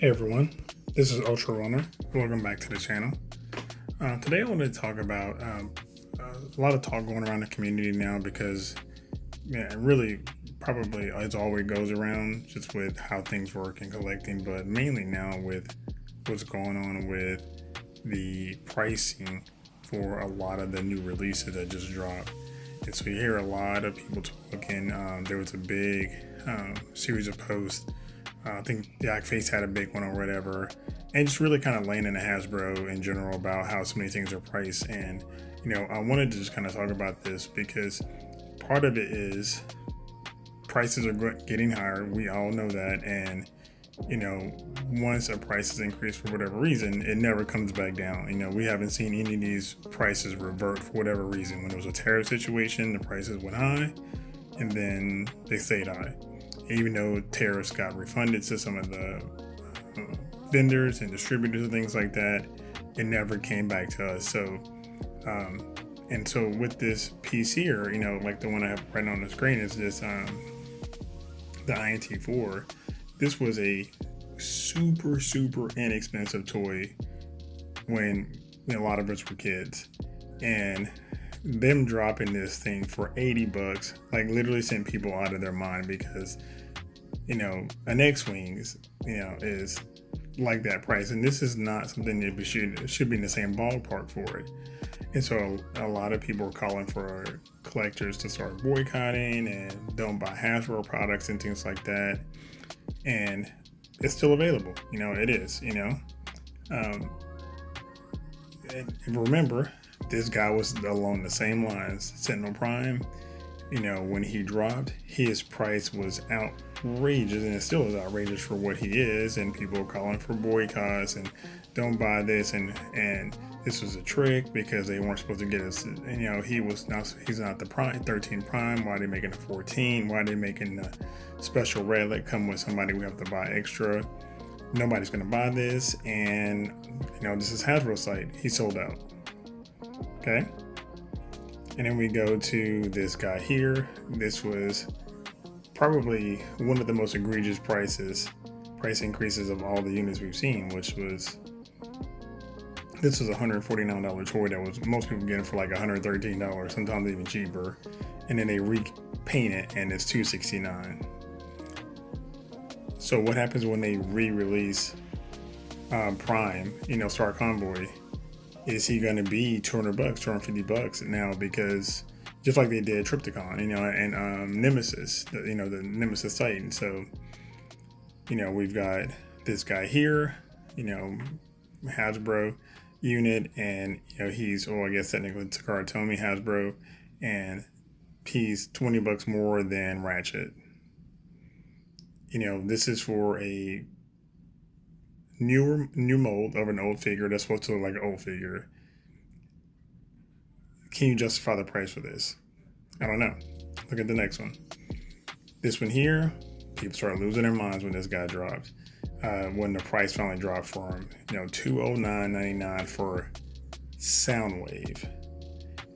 Hey everyone, this is Ultra Runner. Welcome back to the channel. Today I want to talk about a lot of talk going around the community now because it really probably it's always goes around just with how things work in collecting, but mainly now with what's going on with the pricing for a lot of the new releases that just dropped. And so you hear a lot of people talking. There was a big series of posts. I think Face had a big one or whatever, and just really kind of laying into Hasbro in general about how so many things are priced. And I wanted to just kind of talk about this because part of it is prices are getting higher. We all know that, and once a price is increased for whatever reason, it never comes back down. We haven't seen any of these prices revert for whatever reason. When there was a tariff situation, the prices went high, and then they stayed high. Even though tariffs got refunded to some of the vendors and distributors and things like that, it never came back to us. So, and so with this piece here, like the one I have right on the screen is this, the INT4. This was a super inexpensive toy when a lot of us were kids, and them dropping this thing for $80 like literally sent people out of their mind because an X-Wing is like that price, and this is not something that should be in the same ballpark for it. And so a lot of people are calling for collectors to start boycotting and don't buy Hasbro products and things like that, and it's still available. It is. And remember, this guy was along the same lines. Sentinel Prime, when he dropped, his price was outrageous, and it still is outrageous for what he is. And people are calling for boycotts and don't buy this, and this was a trick because they weren't supposed to get us. He's not the Prime 13 Prime. Why are they making a 14? Why are they making a special relic come with somebody we have to buy extra? Nobody's gonna buy this, and this is Hasbro site. He sold out. Okay, and then we go to this guy here. This was probably one of the most egregious price increases of all the units we've seen, which was this was a $149 toy that was most people getting for like $113, sometimes even cheaper, and then they repaint it and it's $269. So what happens when they re-release Prime, Star Convoy? Is he going to be $200, $250 now? Because just like they did Trypticon, and Nemesis, the Nemesis Titan. So, we've got this guy here, Hasbro unit, and he's, I guess technically Takara Tomy Hasbro, and he's $20 more than Ratchet. This is for a new mold of an old figure that's supposed to look like an old figure. Can you justify the price for this? I don't know. Look at the next one. This one here, people start losing their minds when this guy dropped. When the price finally dropped for him, $209.99 for Soundwave,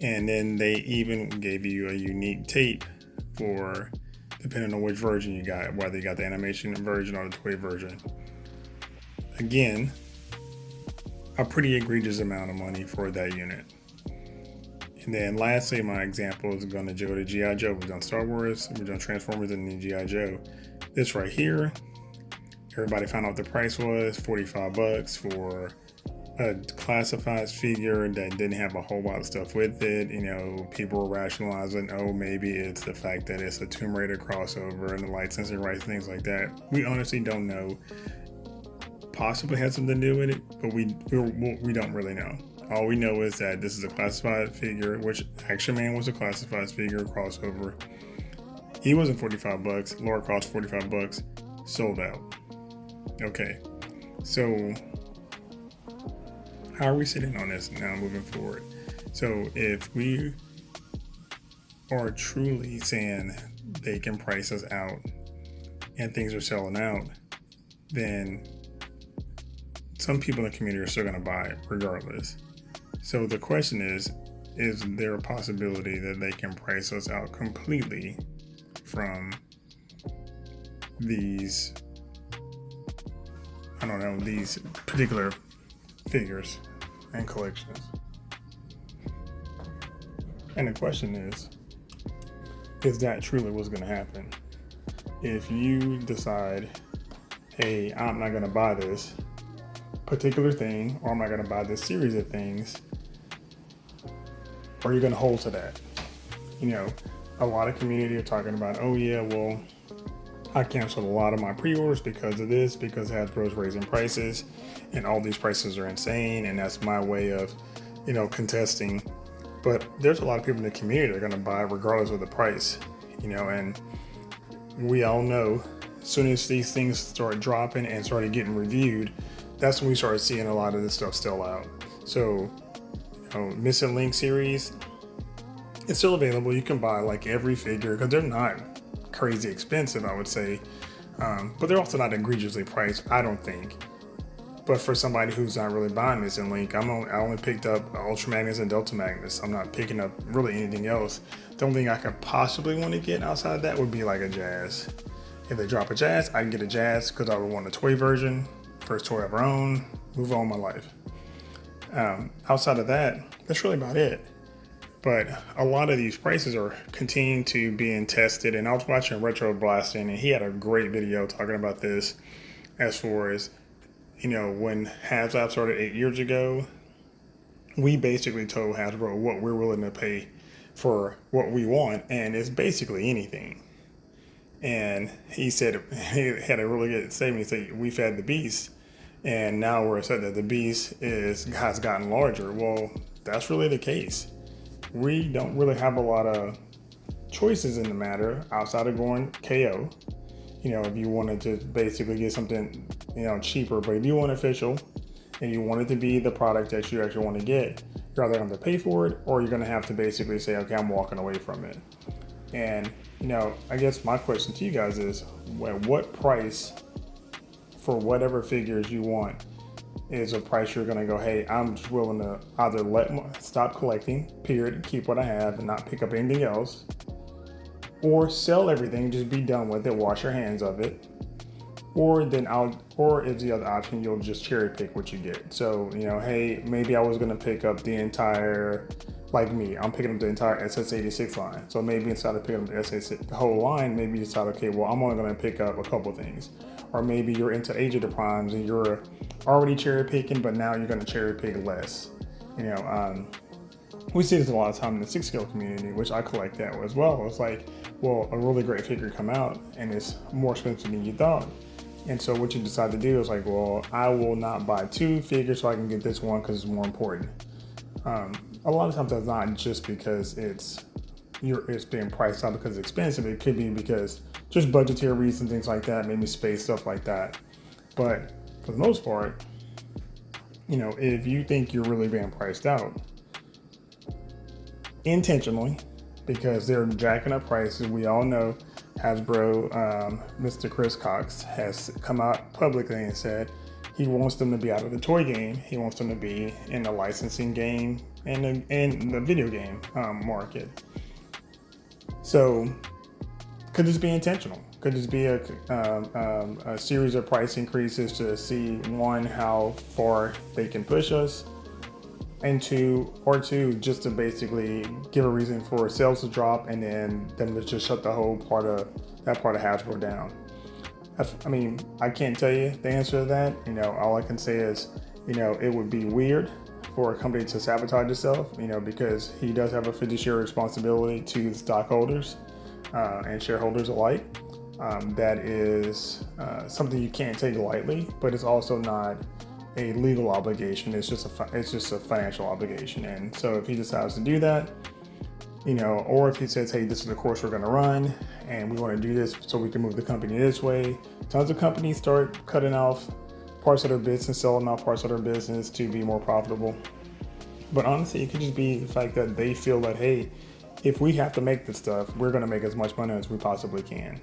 and then they even gave you a unique tape for depending on which version you got, whether you got the animation version or the toy version. Again, a pretty egregious amount of money for that unit. And then lastly, my example is going to go to G.I. Joe. We've done Star Wars, we've done Transformers, and then G.I. Joe. This right here, everybody found out the price was $45 for a classified figure that didn't have a whole lot of stuff with it. People were rationalizing, maybe it's the fact that it's a Tomb Raider crossover and the licensing rights, things like that. We honestly don't know. Possibly had something to do with it, but we don't really know. All we know is that this is a classified figure, which Action Man was a classified figure crossover. He wasn't $45. Laura cost $45. Sold out. Okay, so how are we sitting on this now moving forward? So if we are truly saying they can price us out and things are selling out, then some people in the community are still going to buy it regardless. So the question is there a possibility that they can price us out completely from these I don't know, these particular figures and collections. And the question is that truly what's going to happen? If you decide, hey, I'm not going to buy this particular thing, or I'm not going to buy this series of things, are you going to hold to that? You know, a lot of community are talking about, oh yeah, well, I canceled a lot of my pre-orders because of this, because Hasbro's raising prices and all these prices are insane, and that's my way of, contesting. But there's a lot of people in the community that are going to buy regardless of the price, and we all know as soon as these things start dropping and started getting reviewed, that's when we started seeing a lot of this stuff still out. So, Missing Link series, it's still available. You can buy like every figure because they're not crazy expensive, I would say, but they're also not egregiously priced, I don't think. But for somebody who's not really buying Missing Link, I only picked up Ultra Magnus and Delta Magnus. I'm not picking up really anything else. The only thing I could possibly want to get outside of that would be like a Jazz. If they drop a Jazz, I can get a Jazz because I would want a toy version, first toy I ever owned, move on with my life. Outside of that, that's really about it. But a lot of these prices are continuing to being tested, and I was watching Retro Blasting, and he had a great video talking about this as far as, when Hasbro started 8 years ago, we basically told Hasbro what we're willing to pay for what we want, and it's basically anything. And he said, he had a really good statement. He said, we've had the beast, and now we're said that the beast has gotten larger. Well, that's really the case. We don't really have a lot of choices in the matter outside of going KO. If you wanted to basically get something, cheaper, but if you want official and you want it to be the product that you actually want to get, you're either going to pay for it or you're going to have to basically say, okay, I'm walking away from it. And, I guess my question to you guys is, at what price for whatever figures you want is a price you're going to go, hey, I'm just willing to either stop collecting, period, keep what I have and not pick up anything else, or sell everything, just be done with it, wash your hands of it, or if the other option, you'll just cherry pick what you get. So, hey, maybe I was going to pick up the entire, like me, I'm picking up the entire SS86 line. So maybe instead of picking up the whole line, maybe you decide, okay, well, I'm only going to pick up a couple things. Or maybe you're into Age of the Primes and you're already cherry picking, but now you're going to cherry pick less. We see this a lot of time in the 6-scale community, which I collect that as well. It's like, well, a really great figure come out and it's more expensive than you thought. And so what you decide to do is like, well, I will not buy 2 figures so I can get this one because it's more important. A lot of times that's not just because it's being priced out because it's expensive. It could be because just budgetary reasons, things like that, maybe space, stuff like that. But for the most part, if you think you're really being priced out intentionally because they're jacking up prices, we all know Hasbro, Mr. Chris Cox has come out publicly and said he wants them to be out of the toy game. He wants them to be in the licensing game and the video game market. So could this be intentional? Could this be a series of price increases to see, one, how far they can push us, and two, just to basically give a reason for sales to drop and then them to just shut the whole part of Hasbro down? I can't tell you the answer to that. All I can say is, it would be weird for a company to sabotage itself, because he does have a fiduciary responsibility to the stockholders and shareholders alike. That is something you can't take lightly, but it's also not a legal obligation. It's just a financial obligation. And so if he decides to do that, or if he says, hey, this is the course we're going to run and we want to do this so we can move the company this way. Tons of companies start cutting off parts of their business, selling off parts of their business to be more profitable. But honestly, it could just be the fact that they feel that, hey, if we have to make this stuff, we're going to make as much money as we possibly can.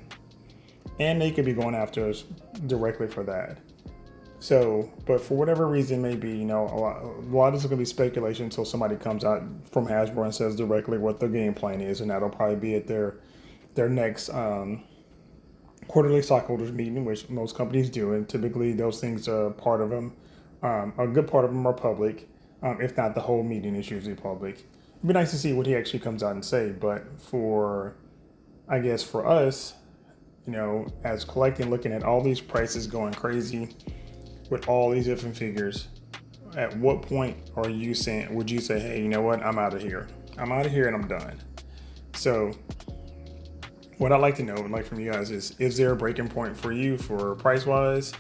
And they could be going after us directly for that. So, but for whatever reason, maybe, a lot of this is going to be speculation until somebody comes out from Hasbro and says directly what their game plan is, and that'll probably be at their next quarterly stockholders meeting, which most companies do, and typically those things are part of them. A good part of them are public, if not the whole meeting is usually public. It'd be nice to see what he actually comes out and say, but I guess for us, as collecting, looking at all these prices going crazy with all these different figures, at what point would you say, hey, you know what, I'm out of here. I'm out of here and I'm done. So what I'd like to know, like from you guys, is there a breaking point for you for price wise?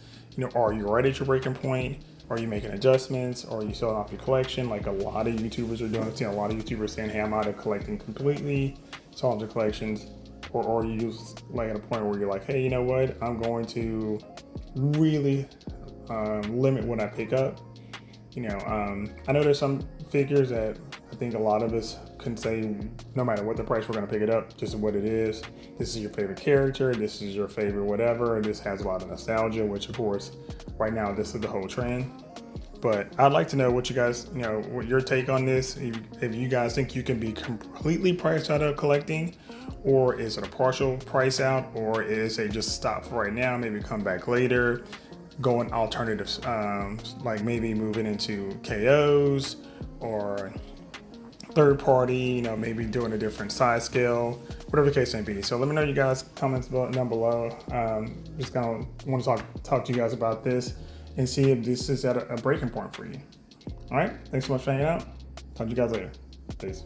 Are you right at your breaking point? Are you making adjustments? Are you selling off your collection? Like a lot of YouTubers are doing. I've seen a lot of YouTubers saying, hey, I'm out of collecting completely, selling their collections. Or are you like at a point where you're like, hey, you know what? I'm going to really limit what I pick up. I know there's some figures that I think a lot of us can say, no matter what the price, we're going to pick it up, just what it is. This is your favorite character. This is your favorite whatever. This has a lot of nostalgia, which of course, right now, this is the whole trend. But I'd like to know what you guys, what your take on this. If you guys think you can be completely priced out of collecting, or is it a partial price out, or is it just stop for right now, maybe come back later, going alternatives, like maybe moving into KOs or third party, maybe doing a different size scale, whatever the case may be. So let me know you guys comments down below. Just kind of want to talk to you guys about this and see if this is at a breaking point for you. All right, thanks so much for hanging out. Talk to you guys later. Peace.